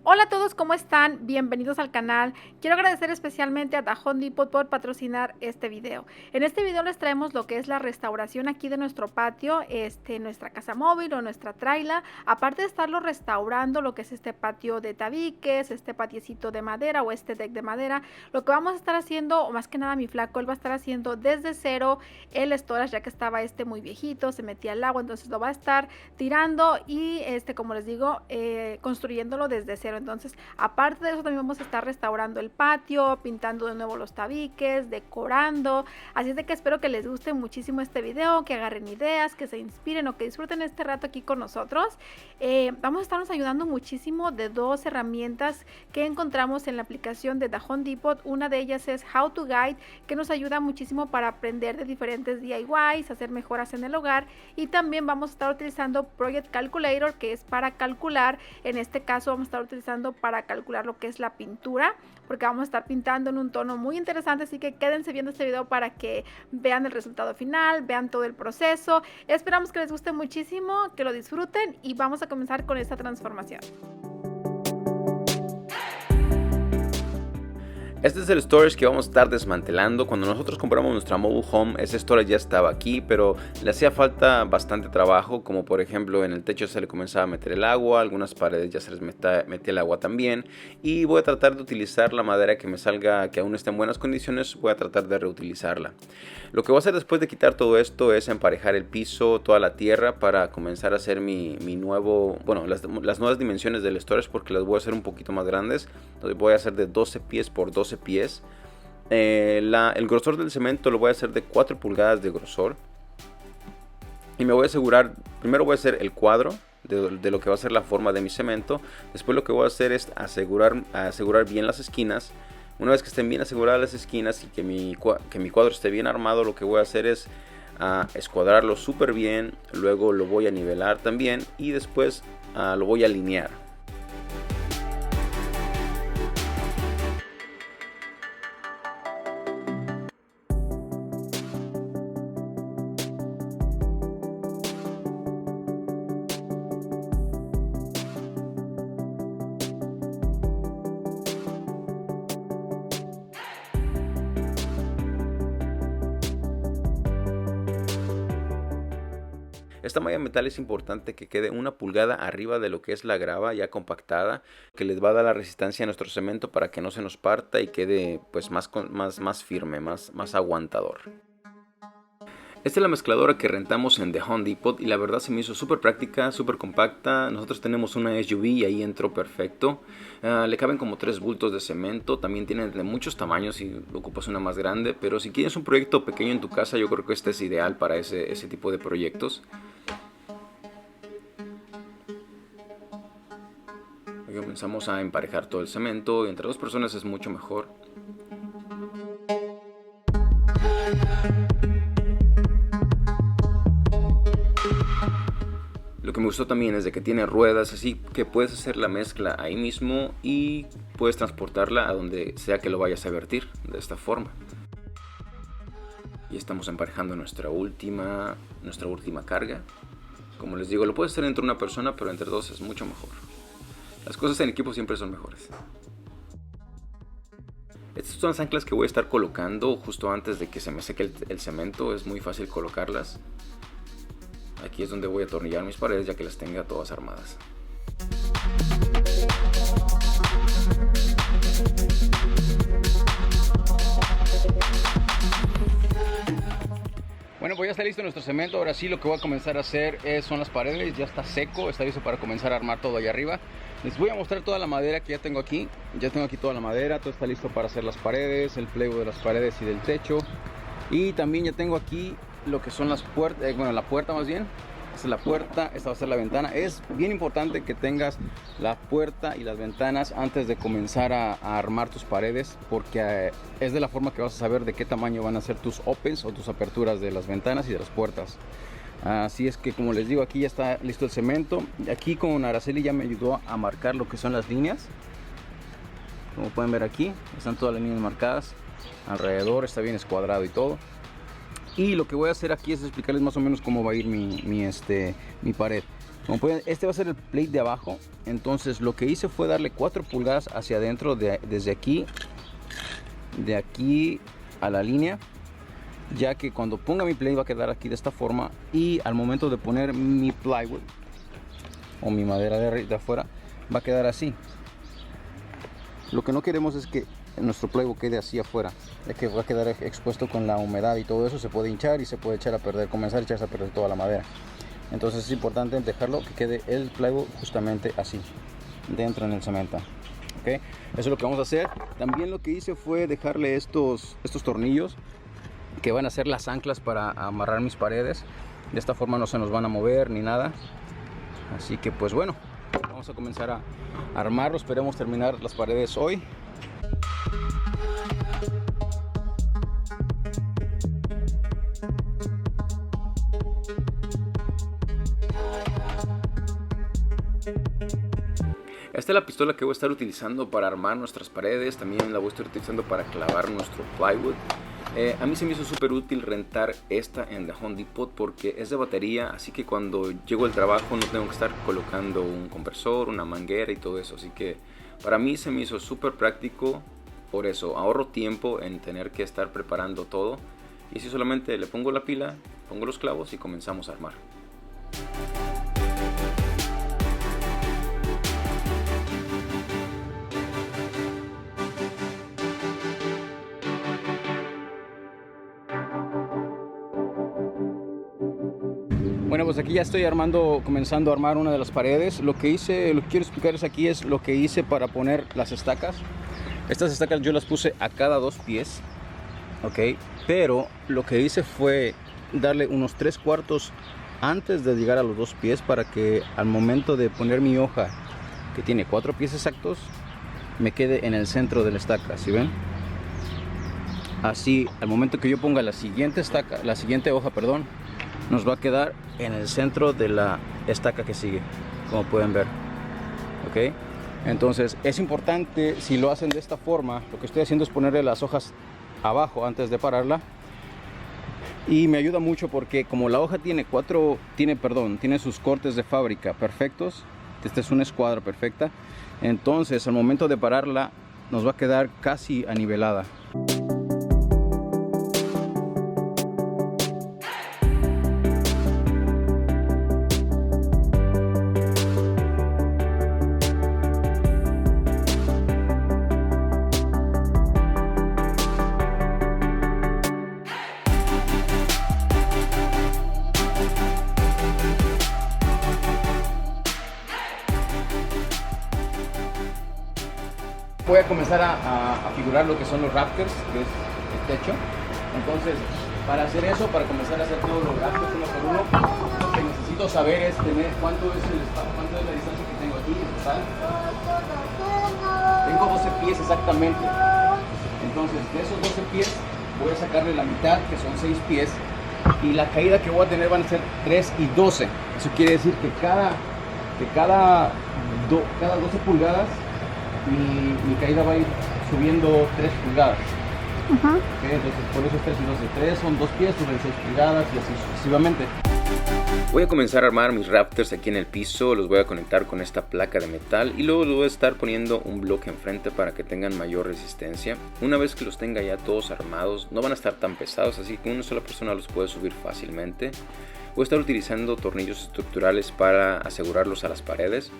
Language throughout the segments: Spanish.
Hola a todos, ¿cómo están? Bienvenidos al canal. Quiero agradecer especialmente a The Home Depot por patrocinar este video. En este video les traemos lo que es la restauración aquí de nuestro patio, nuestra casa móvil o nuestra traila. Aparte de estarlo restaurando, lo que es este patio de tabiques, este patiecito de madera o este deck de madera, lo que vamos a estar haciendo, o más que nada mi flaco, él va a estar haciendo desde cero el storage, ya que estaba muy viejito, se metía el agua, entonces lo va a estar tirando y como les digo, construyéndolo desde cero. Entonces, aparte de eso, también vamos a estar restaurando el patio, pintando de nuevo los tabiques, decorando. Así es de que espero que les guste muchísimo este video, que agarren ideas, que se inspiren o que disfruten este rato aquí con nosotros. Vamos a estarnos ayudando muchísimo de dos herramientas que encontramos en la aplicación de The Home Depot. Una de ellas es How to Guide, que nos ayuda muchísimo para aprender de diferentes DIYs, hacer mejoras en el hogar. Y también vamos a estar utilizando Project Calculator, que es para calcular. En este caso vamos a estar utilizando para calcular lo que es la pintura, porque vamos a estar pintando en un tono muy interesante, así que quédense viendo este video para que vean el resultado final, vean todo el proceso. Esperamos que les guste muchísimo, que lo disfruten y vamos a comenzar con esta transformación. Este es el storage que vamos a estar desmantelando. Cuando nosotros compramos nuestra mobile home, ese storage ya estaba aquí, pero le hacía falta bastante trabajo, como por ejemplo en el techo se le comenzaba a meter el agua, algunas paredes ya se les metía el agua también, y voy a tratar de utilizar la madera que me salga, que aún esté en buenas condiciones, voy a tratar de reutilizarla. Lo que voy a hacer después de quitar todo esto es emparejar el piso, toda la tierra, para comenzar a hacer mi nuevo, bueno, las nuevas dimensiones del storage, porque las voy a hacer un poquito más grandes. Entonces voy a hacer de 12 pies por 12 pies. El grosor del cemento lo voy a hacer de 4 pulgadas de grosor. Y me voy a asegurar, primero voy a hacer el cuadro de lo que va a ser la forma de mi cemento. Después lo que voy a hacer es asegurar bien las esquinas. Una vez que estén bien aseguradas las esquinas y que mi cuadro esté bien armado, lo que voy a hacer es escuadrarlo súper bien. Luego lo voy a nivelar también y después lo voy a alinear. Esta malla metal es importante que quede 1 pulgada arriba de lo que es la grava ya compactada, que les va a dar la resistencia a nuestro cemento para que no se nos parta y quede pues más firme, más aguantador. Esta es la mezcladora que rentamos en The Home Depot y la verdad se me hizo súper práctica, súper compacta. Nosotros tenemos una SUV y ahí entró perfecto. Le caben como 3 bultos de cemento. También tienen de muchos tamaños si ocupas una más grande. Pero si quieres un proyecto pequeño en tu casa, yo creo que este es ideal para ese tipo de proyectos. Hoy comenzamos a emparejar todo el cemento. Entre 2 personas es mucho mejor. Lo que me gustó también es de que tiene ruedas, así que puedes hacer la mezcla ahí mismo y puedes transportarla a donde sea que lo vayas a vertir de esta forma. Y estamos emparejando nuestra última carga. Como les digo, lo puedes hacer entre una persona, pero entre 2 es mucho mejor. Las cosas en equipo siempre son mejores. Estas son las anclas que voy a estar colocando justo antes de que se me seque el cemento. Es muy fácil colocarlas. Aquí es donde voy a atornillar mis paredes ya que las tenga todas armadas. Bueno, pues ya está listo nuestro cemento. Ahora sí lo que voy a comenzar a hacer son las paredes. Ya está seco, está listo para comenzar a armar todo allá arriba. Les voy a mostrar toda la madera que ya tengo aquí. Ya tengo aquí toda la madera, todo está listo para hacer las paredes, el pliego de las paredes y del techo. Y también ya tengo aquí lo que son las puertas, bueno, la puerta más bien. Esta es la puerta, esta va a ser la ventana. Es bien importante que tengas la puerta y las ventanas antes de comenzar a armar tus paredes, porque es de la forma que vas a saber de qué tamaño van a ser tus opens o tus aperturas de las ventanas y de las puertas. Así es que, como les digo, aquí ya está listo el cemento. Aquí con Araceli ya me ayudó a marcar lo que son las líneas. Como pueden ver aquí, están todas las líneas marcadas. Alrededor está bien escuadrado y todo. Y lo que voy a hacer aquí es explicarles más o menos cómo va a ir mi pared. Como pueden, este va a ser el plate de abajo. Entonces lo que hice fue darle 4 pulgadas hacia adentro desde aquí, de aquí a la línea, ya que cuando ponga mi plate va a quedar aquí de esta forma, y al momento de poner mi plywood o mi madera de afuera va a quedar así. Lo que no queremos es que nuestro plywood quede así afuera, ya que va a quedar expuesto con la humedad y todo eso, se puede hinchar y se puede echar a perder, comenzar a echarse a perder toda la madera. Entonces es importante dejarlo que quede el plywood justamente así, dentro en el cemento. ¿Okay? Eso es lo que vamos a hacer. También lo que hice fue dejarle estos tornillos que van a ser las anclas para amarrar mis paredes. De esta forma no se nos van a mover ni nada. Así que pues bueno, vamos a comenzar a armarlo. Esperemos terminar las paredes hoy. Esta es la pistola que voy a estar utilizando para armar nuestras paredes. También la voy a estar utilizando para clavar nuestro plywood. A mí se me hizo súper útil rentar esta en The Home Depot porque es de batería, así que cuando llego al trabajo no tengo que estar colocando un compresor, una manguera y todo eso. Así que para mí se me hizo súper práctico. Por eso ahorro tiempo en tener que estar preparando todo. Y si solamente le pongo la pila, pongo los clavos y comenzamos a armar. Bueno, pues aquí ya estoy comenzando a armar una de las paredes. Lo que quiero explicarles aquí es lo que hice para poner las estacas. Estas estacas yo las puse a cada 2 pies, ok, pero lo que hice fue darle unos 3/4 antes de llegar a los 2 pies para que al momento de poner mi hoja, que tiene 4 pies exactos, me quede en el centro de la estaca, ¿sí ven? Así, al momento que yo ponga la siguiente hoja, nos va a quedar en el centro de la estaca que sigue, como pueden ver, ok. Entonces es importante, si lo hacen de esta forma, lo que estoy haciendo es ponerle las hojas abajo antes de pararla, y me ayuda mucho porque como la hoja tiene sus cortes de fábrica perfectos, esta es una escuadra perfecta, entonces al momento de pararla nos va a quedar casi anivelada. Voy a comenzar a figurar lo que son los rafters, que es el techo. Entonces, para hacer eso, para comenzar a hacer todos los rafters uno por uno, lo que necesito saber es tener cuánto es la distancia que tengo aquí en total. Tengo 12 pies exactamente. Entonces, de esos 12 pies voy a sacarle la mitad, que son 6 pies, y la caída que voy a tener van a ser 3 y 12. Eso quiere decir que cada 12 pulgadas mi caída va a ir subiendo 3 pulgadas. Okay, entonces por eso es 3 y 12. 3 son 2 pies, suben 6 pulgadas y así sucesivamente. Voy a comenzar a armar mis rafters aquí en el piso. Los voy a conectar con esta placa de metal y luego les voy a estar poniendo un bloque enfrente para que tengan mayor resistencia. Una vez que los tenga ya todos armados, no van a estar tan pesados, así que una sola persona los puede subir fácilmente. Voy a estar utilizando tornillos estructurales para asegurarlos a las paredes.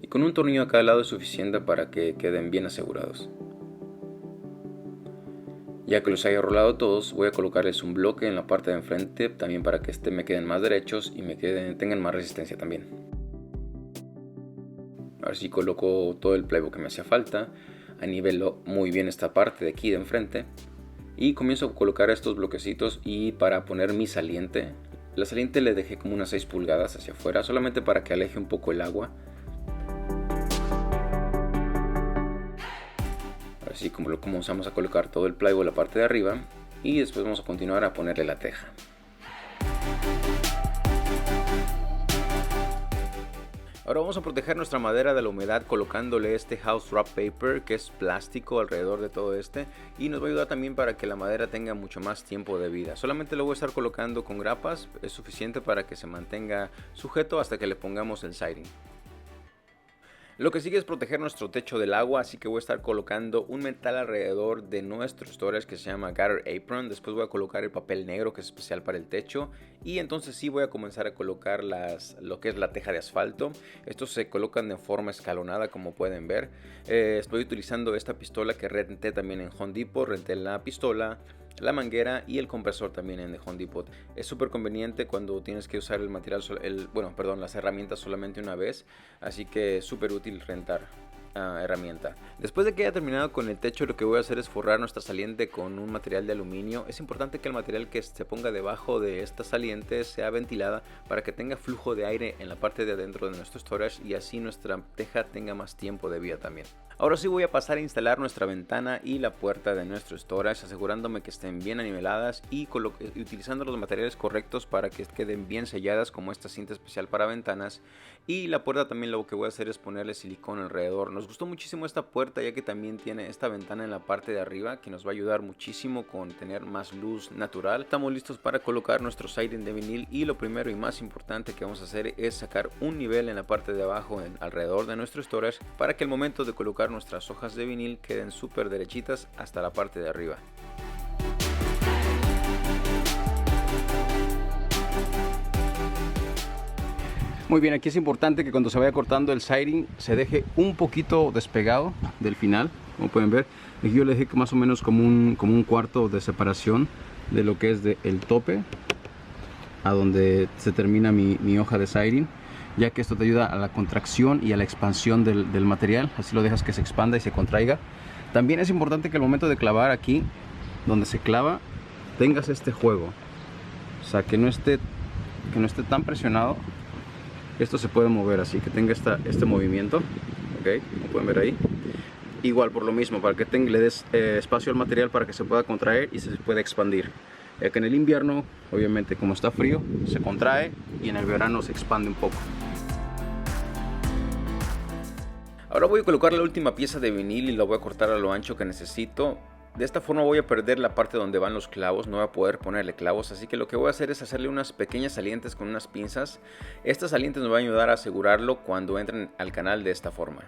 Con un tornillo a cada lado es suficiente para que queden bien asegurados. Ya que los haya rolado todos, voy a colocarles un bloque en la parte de enfrente, también para que me queden más derechos y tengan más resistencia también. Ahora sí coloco todo el plywood que me hacía falta, anivelo muy bien esta parte de aquí de enfrente y comienzo a colocar estos bloquecitos. Y para poner mi saliente, la saliente le dejé como unas 6 pulgadas hacia afuera, solamente para que aleje un poco el agua. Así como lo comenzamos a colocar todo el plywood en la parte de arriba y después vamos a continuar a ponerle la teja. Ahora vamos a proteger nuestra madera de la humedad colocándole este house wrap paper, que es plástico alrededor de todo y nos va a ayudar también para que la madera tenga mucho más tiempo de vida. Solamente lo voy a estar colocando con grapas, es suficiente para que se mantenga sujeto hasta que le pongamos el siding. Lo que sigue es proteger nuestro techo del agua, así que voy a estar colocando un metal alrededor de nuestro storage que se llama gutter apron. Después voy a colocar el papel negro, que es especial para el techo, y entonces sí voy a comenzar a colocar lo que es la teja de asfalto. Estos se colocan de forma escalonada, como pueden ver. Estoy utilizando esta pistola que renté también en Home Depot. Renté la pistola, la manguera y el compresor también en Home Depot. Es súper conveniente cuando tienes que usar el material, las herramientas solamente una vez, así que es súper útil rentar herramienta. Después de que haya terminado con el techo, lo que voy a hacer es forrar nuestra saliente con un material de aluminio. Es importante que el material que se ponga debajo de esta saliente sea ventilada para que tenga flujo de aire en la parte de adentro de nuestro storage y así nuestra teja tenga más tiempo de vida también. Ahora sí voy a pasar a instalar nuestra ventana y la puerta de nuestro storage, asegurándome que estén bien aniveladas y utilizando los materiales correctos para que queden bien selladas, como esta cinta especial para ventanas. Y la puerta también lo que voy a hacer es ponerle silicón alrededor. Nos gustó muchísimo esta puerta ya que también tiene esta ventana en la parte de arriba que nos va a ayudar muchísimo con tener más luz natural. Estamos listos para colocar nuestro siding de vinil y lo primero y más importante que vamos a hacer es sacar un nivel en la parte de abajo alrededor de nuestro storage para que al momento de colocar nuestras hojas de vinil queden súper derechitas hasta la parte de arriba. Muy bien, aquí es importante que cuando se vaya cortando el siding se deje un poquito despegado del final, como pueden ver. Aquí yo le dejé más o menos como un cuarto de separación de lo que es el tope a donde se termina mi hoja de siding, ya que esto te ayuda a la contracción y a la expansión del material. Así lo dejas que se expanda y se contraiga. También es importante que al momento de clavar aquí, donde se clava, tengas este juego, o sea, que no esté tan presionado. Esto se puede mover así, que tenga este movimiento, ok, como pueden ver ahí. Igual por lo mismo, para que le des espacio al material para que se pueda contraer y se pueda expandir. Ya que en el invierno, obviamente como está frío, se contrae y en el verano se expande un poco. Ahora voy a colocar la última pieza de vinil y la voy a cortar a lo ancho que necesito. De esta forma voy a perder la parte donde van los clavos, no voy a poder ponerle clavos, así que lo que voy a hacer es hacerle unas pequeñas salientes con unas pinzas. Estas salientes nos van a ayudar a asegurarlo cuando entren al canal de esta forma.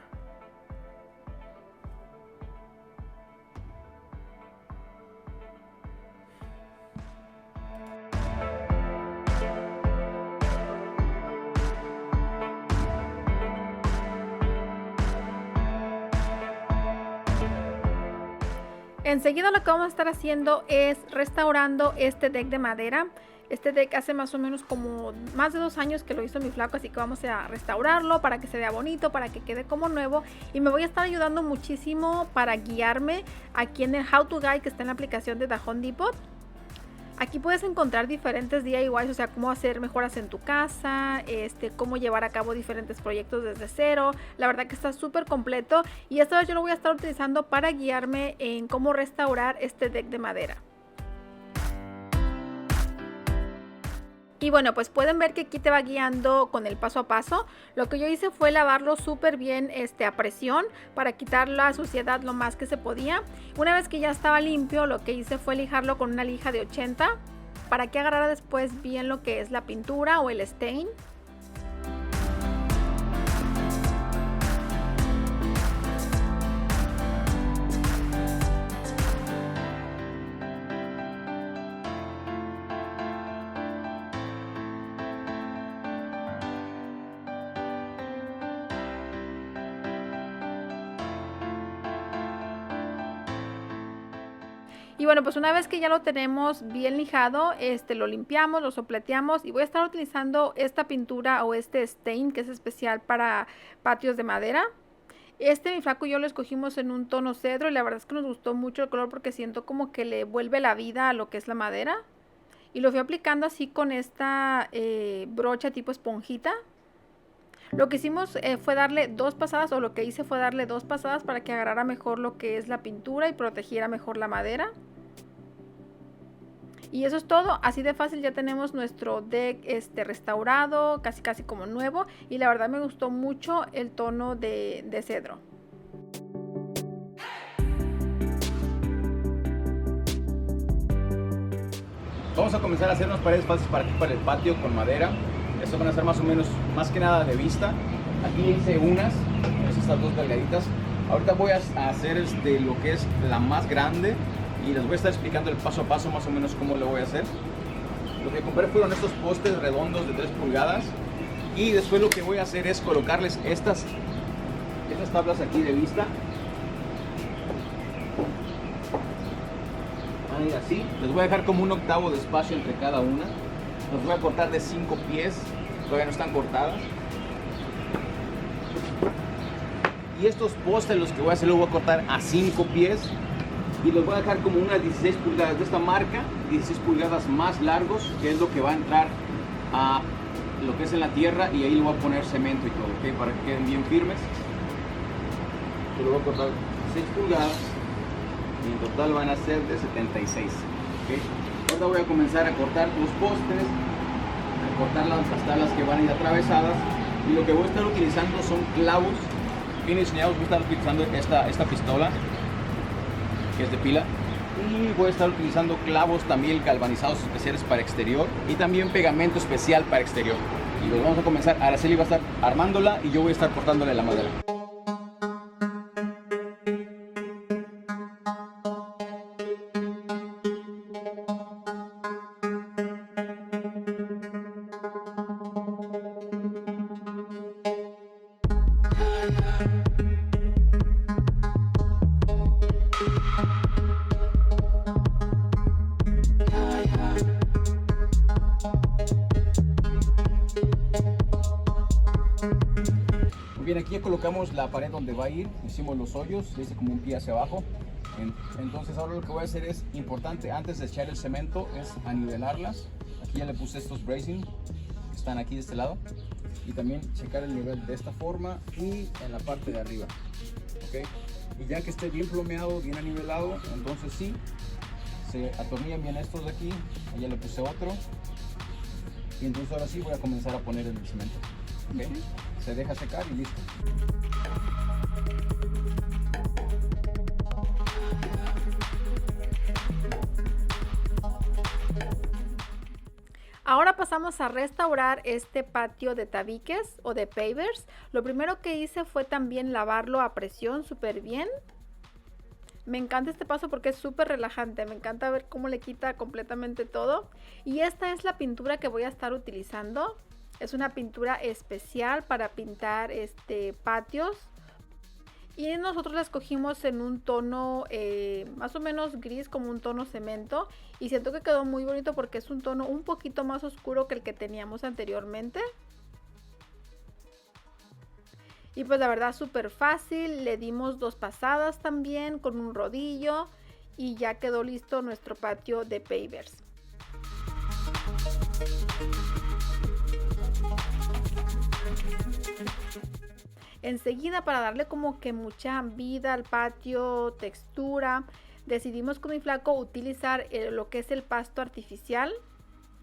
Enseguida lo que vamos a estar haciendo es restaurando este deck de madera. Este deck hace más o menos como más de 2 años que lo hizo mi flaco, así que vamos a restaurarlo para que se vea bonito, para que quede como nuevo. Y me voy a estar ayudando muchísimo para guiarme aquí en el How to Guide que está en la aplicación de The Home Depot. Aquí puedes encontrar diferentes DIYs, o sea, cómo hacer mejoras en tu casa, cómo llevar a cabo diferentes proyectos desde cero. La verdad que está súper completo y esta vez yo lo voy a estar utilizando para guiarme en cómo restaurar este deck de madera. Y bueno, pues pueden ver que aquí te va guiando con el paso a paso. Lo que yo hice fue lavarlo súper bien a presión para quitar la suciedad lo más que se podía. Una vez que ya estaba limpio, lo que hice fue lijarlo con una lija de 80 para que agarrara después bien lo que es la pintura o el stain. Y bueno, pues una vez que ya lo tenemos bien lijado, lo limpiamos, lo sopleteamos y voy a estar utilizando esta pintura o este stain que es especial para patios de madera. Mi flaco y yo lo escogimos en un tono cedro y la verdad es que nos gustó mucho el color porque siento como que le vuelve la vida a lo que es la madera. Y lo fui aplicando así con esta brocha tipo esponjita. Lo que hicimos fue darle 2 pasadas, o lo que hice fue darle 2 pasadas para que agarrara mejor lo que es la pintura y protegiera mejor la madera. Y eso es todo, así de fácil ya tenemos nuestro deck restaurado, casi como nuevo. Y la verdad me gustó mucho el tono de cedro. Vamos a comenzar a hacer unas paredes fáciles para aquí, para el patio, con madera. Estas van a ser más o menos, más que nada de vista. Aquí hice unas, estas dos delgaditas. Ahorita voy a hacer lo que es la más grande y les voy a estar explicando el paso a paso más o menos cómo lo voy a hacer. Lo que compré fueron estos postes redondos de 3 pulgadas y después lo que voy a hacer es colocarles estas tablas aquí de vista. Van a ir así, les voy a dejar como un octavo de espacio entre cada una. Los voy a cortar de 5 pies, todavía no están cortadas. Y estos postes los que voy a hacer los voy a cortar a 5 pies y los voy a dejar como unas 16 pulgadas de esta marca, 16 pulgadas más largos, que es lo que va a entrar a lo que es en la tierra, y ahí le voy a poner cemento y todo, ¿okay? Para que queden bien firmes. Yo lo voy a cortar 6 pulgadas y en total van a ser de 76. ¿Okay? Ahora voy a comenzar a cortar los postes, a cortar las tablas que van a ir atravesadas, y lo que voy a estar utilizando son clavos bien diseñados. Voy a estar utilizando esta pistola que es de pila, y voy a estar utilizando clavos también galvanizados especiales para exterior y también pegamento especial para exterior. Y los vamos a comenzar. Araceli va a estar armándola y yo voy a estar cortándole la madera. Bien, aquí ya colocamos la pared donde va a ir, hicimos los hoyos, hice como un pie hacia abajo. Entonces ahora lo que voy a hacer es importante, antes de echar el cemento, es anivelarlas. Aquí ya le puse estos bracing que están aquí de este lado, y también checar el nivel de esta forma y en la parte de arriba, ¿okay? Y ya que esté bien plomeado, bien anivelado, entonces sí, se atornillan bien estos de aquí. Allá le puse otro, y entonces ahora sí voy a comenzar a poner el cemento, ¿okay? Se deja secar y listo. Ahora pasamos a restaurar este patio de tabiques o de pavers. Lo primero que hice fue también lavarlo a presión súper bien. Me encanta este paso porque es súper relajante. Me encanta ver cómo le quita completamente todo. Y esta es la pintura que voy a estar utilizando. Es una pintura especial para pintar patios. Y nosotros la escogimos en un tono más o menos gris, como un tono cemento. Y siento que quedó muy bonito porque es un tono un poquito más oscuro que el que teníamos anteriormente. Y pues la verdad súper fácil. Le dimos 2 pasadas también con un rodillo. Y ya quedó listo nuestro patio de pavers. Enseguida, para darle como que mucha vida al patio, textura, decidimos con mi flaco utilizar lo que es el pasto artificial.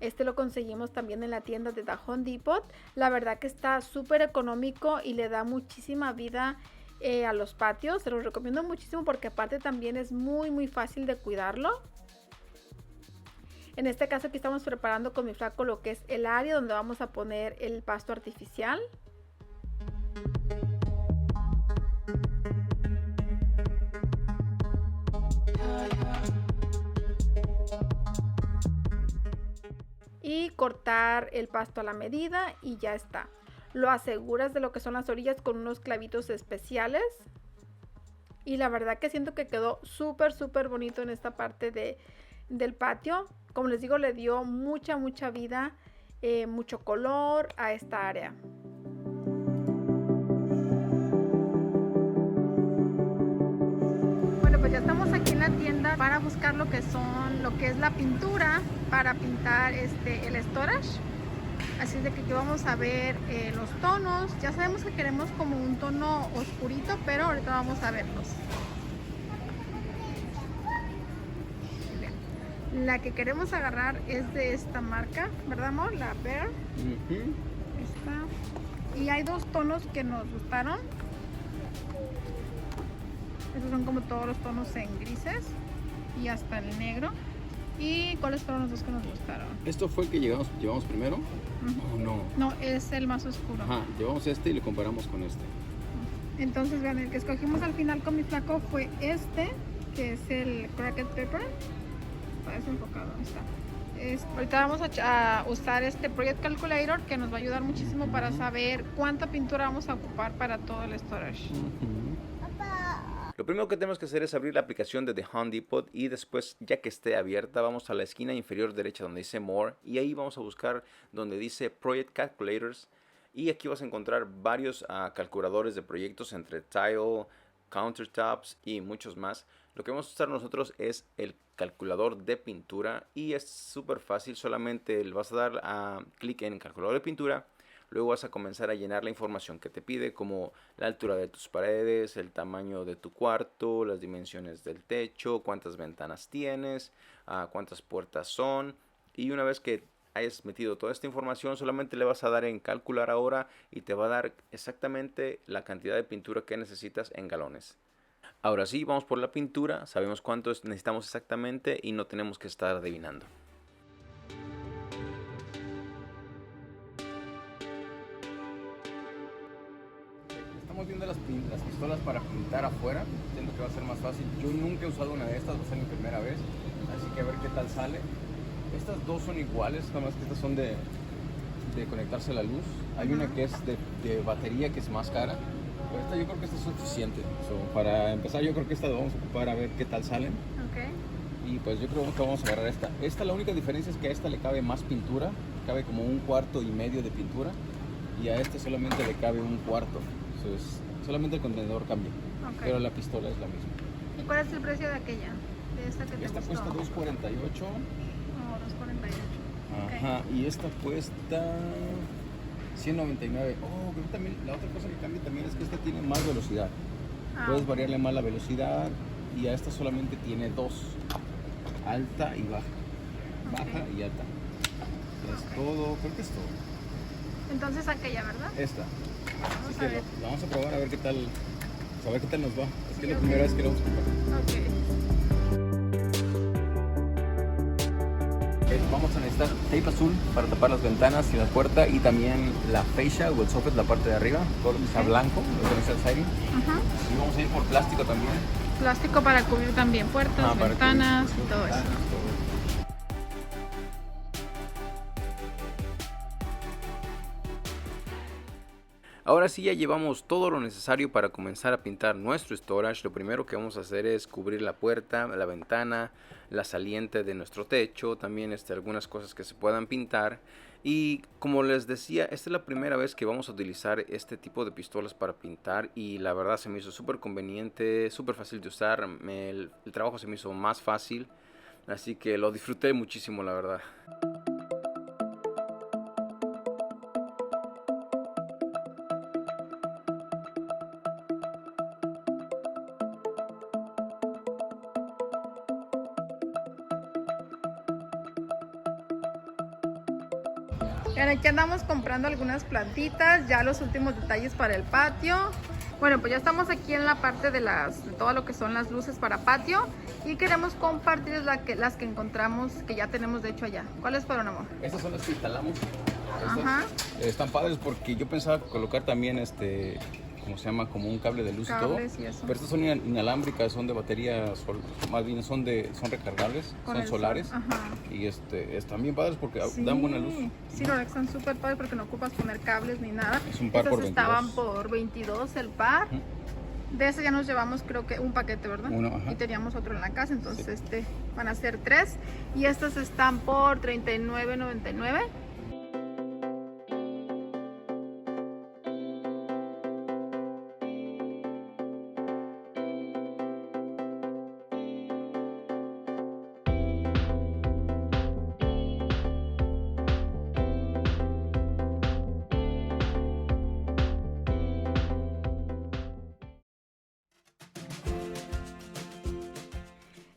Este lo conseguimos también en la tienda de The Home Depot. La verdad que está súper económico y le da muchísima vida a los patios. Se los recomiendo muchísimo porque aparte también es muy fácil de cuidarlo. En este caso aquí estamos preparando con mi flaco lo que es el área donde vamos a poner el pasto artificial. Y cortar el pasto a la medida y ya está. Lo aseguras de lo que son las orillas con unos clavitos especiales. Y la verdad que siento que quedó súper bonito en esta parte del patio. Como les digo, le dio mucha vida, mucho color a esta área. Bueno, pues ya estamos aquí en la tienda para buscar lo que es la pintura para pintar el storage. Así de que aquí vamos a ver los tonos. Ya sabemos que queremos como un tono oscurito, pero ahorita vamos a verlos. La que queremos agarrar es de esta marca, ¿verdad, amor? La Bear. Esta. Y hay dos tonos que nos gustaron. Estos son como todos los tonos en grises y hasta el negro. ¿Y cuáles fueron los dos que nos gustaron? ¿Esto fue el que llevamos primero? ¿O no? No, es el más oscuro. Ajá, llevamos este y lo comparamos con este. Entonces, vean, el que escogimos al final con mi flaco fue este, que es el Cracked Pepper. Parece enfocado, ahí está. Ahorita vamos a usar este Project Calculator, que nos va a ayudar muchísimo para saber cuánta pintura vamos a ocupar para todo el storage. Lo primero que tenemos que hacer es abrir la aplicación de The Home Depot y después, ya que esté abierta, vamos a la esquina inferior derecha donde dice More y ahí vamos a buscar donde dice Project Calculators y aquí vas a encontrar varios calculadores de proyectos entre tile, countertops y muchos más. Lo que vamos a usar nosotros es el calculador de pintura y es súper fácil, solamente le vas a dar clic en calculador de pintura. Luego vas a comenzar a llenar la información que te pide, como la altura de tus paredes, el tamaño de tu cuarto, las dimensiones del techo, cuántas ventanas tienes, cuántas puertas son. Y una vez que hayas metido toda esta información, solamente le vas a dar en calcular ahora y te va a dar exactamente la cantidad de pintura que necesitas en galones. Ahora sí, vamos por la pintura, sabemos cuántos necesitamos exactamente y no tenemos que estar adivinando. Estamos viendo las pistolas para pintar afuera. Siento que va a ser más fácil. Yo nunca he usado una de estas, va a ser mi primera vez. Así que a ver qué tal sale. Estas dos son iguales, nada más que estas son de conectarse a la luz. Hay una que es de batería, que es más cara. Pero esta yo creo que esta es suficiente. Para empezar yo creo que esta la vamos a ocupar a ver qué tal salen. Y pues yo creo que vamos a agarrar esta. Esta la única diferencia es que a esta le cabe más pintura. Cabe como 1,5 cuartos de pintura. Y a este solamente le cabe 1 cuarto. Entonces, solamente el contenedor cambia, pero la pistola es la misma. ¿Y cuál es el precio de aquella? De esta que te esta gustó. cuesta $2.48. $2.48. Ajá, y esta cuesta $199. Oh, creo que también la otra cosa que cambia también es que esta tiene más velocidad. Puedes variarle más la velocidad y a esta solamente tiene 2, alta y baja. Baja y alta. Es todo, creo que es todo. Entonces aquella, ¿verdad? Esta. Vamos Así a que ver. la vamos a probar a ver qué tal, nos va. Es que es la primera vez que lo vamos a comprar. Vamos a necesitar tape azul para tapar las ventanas y la puerta y también la fascia o el soffit, la parte de arriba, todo lo que sea blanco, lo que sea el siding. Y vamos a ir por plástico también. Plástico para cubrir también puertas, ventanas y todo eso. Ahora sí ya llevamos todo lo necesario para comenzar a pintar nuestro storage. Lo primero que vamos a hacer es cubrir la puerta, la ventana, la saliente de nuestro techo, también algunas cosas que se puedan pintar. Y como les decía, esta es la primera vez que vamos a utilizar este tipo de pistolas para pintar y la verdad se me hizo súper conveniente, súper fácil de usar, el trabajo se me hizo más fácil, así que lo disfruté muchísimo, la verdad. Aquí andamos comprando algunas plantitas, ya los últimos detalles para el patio. Bueno, pues ya estamos aquí en la parte de todo lo que son las luces para patio y queremos compartirles las que encontramos, que ya tenemos de hecho allá. ¿Cuáles fueron, amor? Estas son las que instalamos. Están padres porque yo pensaba colocar también ¿cómo se llama? Como un cable de luz y todo. Pero estas son inalámbricas, son de batería, más bien son recargables, son solares. Y están bien padres porque dan buena luz. Sí, lo están súper padres porque no ocupas poner cables ni nada. Es un par por 22. Estaban por 22 el par. De ese ya nos llevamos creo que un paquete, ¿verdad? Uno, y teníamos otro en la casa, entonces van a ser 3. Y estos están por $39.99.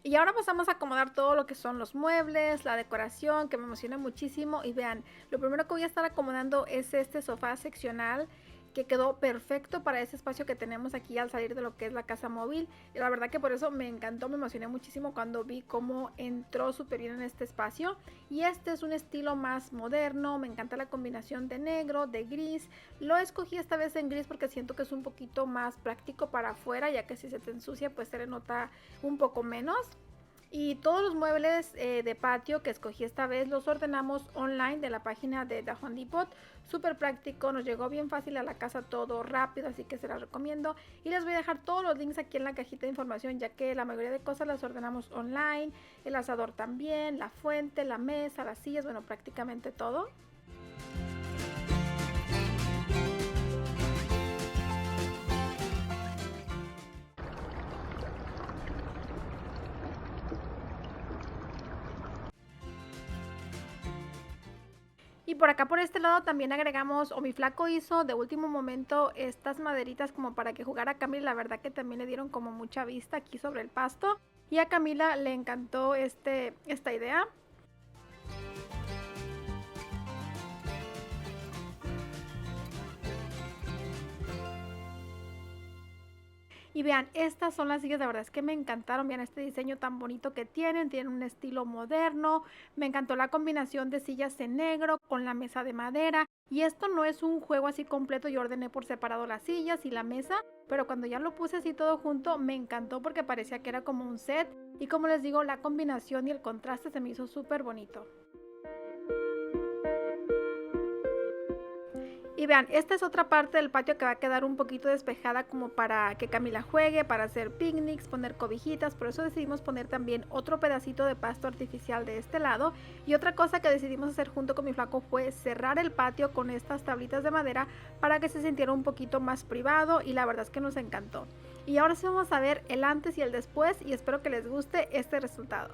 Y ahora pasamos a acomodar todo lo que son los muebles, la decoración, que me emociona muchísimo. Y vean, lo primero que voy a estar acomodando es este sofá seccional que quedó perfecto para ese espacio que tenemos aquí al salir de lo que es la casa móvil. Y la verdad que por eso me encantó, me emocioné muchísimo cuando vi cómo entró súper bien en este espacio. Y este es un estilo más moderno, me encanta la combinación de negro, de gris. Lo escogí esta vez en gris porque siento que es un poquito más práctico para afuera, ya que si se te ensucia pues se le nota un poco menos. Y todos los muebles de patio que escogí esta vez los ordenamos online de la página de The Home Depot. Súper práctico, nos llegó bien fácil a la casa todo rápido, así que se las recomiendo. Y les voy a dejar todos los links aquí en la cajita de información, ya que la mayoría de cosas las ordenamos online. El asador también, la fuente, la mesa, las sillas, bueno, prácticamente todo. Y por acá por este lado también agregamos, o mi flaco hizo de último momento estas maderitas como para que jugara Camila. La verdad que también le dieron como mucha vista aquí sobre el pasto. Y a Camila le encantó esta idea. Y vean, estas son las sillas, la verdad es que me encantaron. Vean este diseño tan bonito que tienen un estilo moderno. Me encantó la combinación de sillas en negro con la mesa de madera. Y esto no es un juego así completo, yo ordené por separado las sillas y la mesa, pero cuando ya lo puse así todo junto me encantó porque parecía que era como un set. Y como les digo, la combinación y el contraste se me hizo súper bonito. Y vean, esta es otra parte del patio que va a quedar un poquito despejada como para que Camila juegue, para hacer picnics, poner cobijitas. Por eso decidimos poner también otro pedacito de pasto artificial de este lado. Y otra cosa que decidimos hacer junto con mi flaco fue cerrar el patio con estas tablitas de madera para que se sintiera un poquito más privado, y la verdad es que nos encantó. Y ahora sí vamos a ver el antes y el después y espero que les guste este resultado.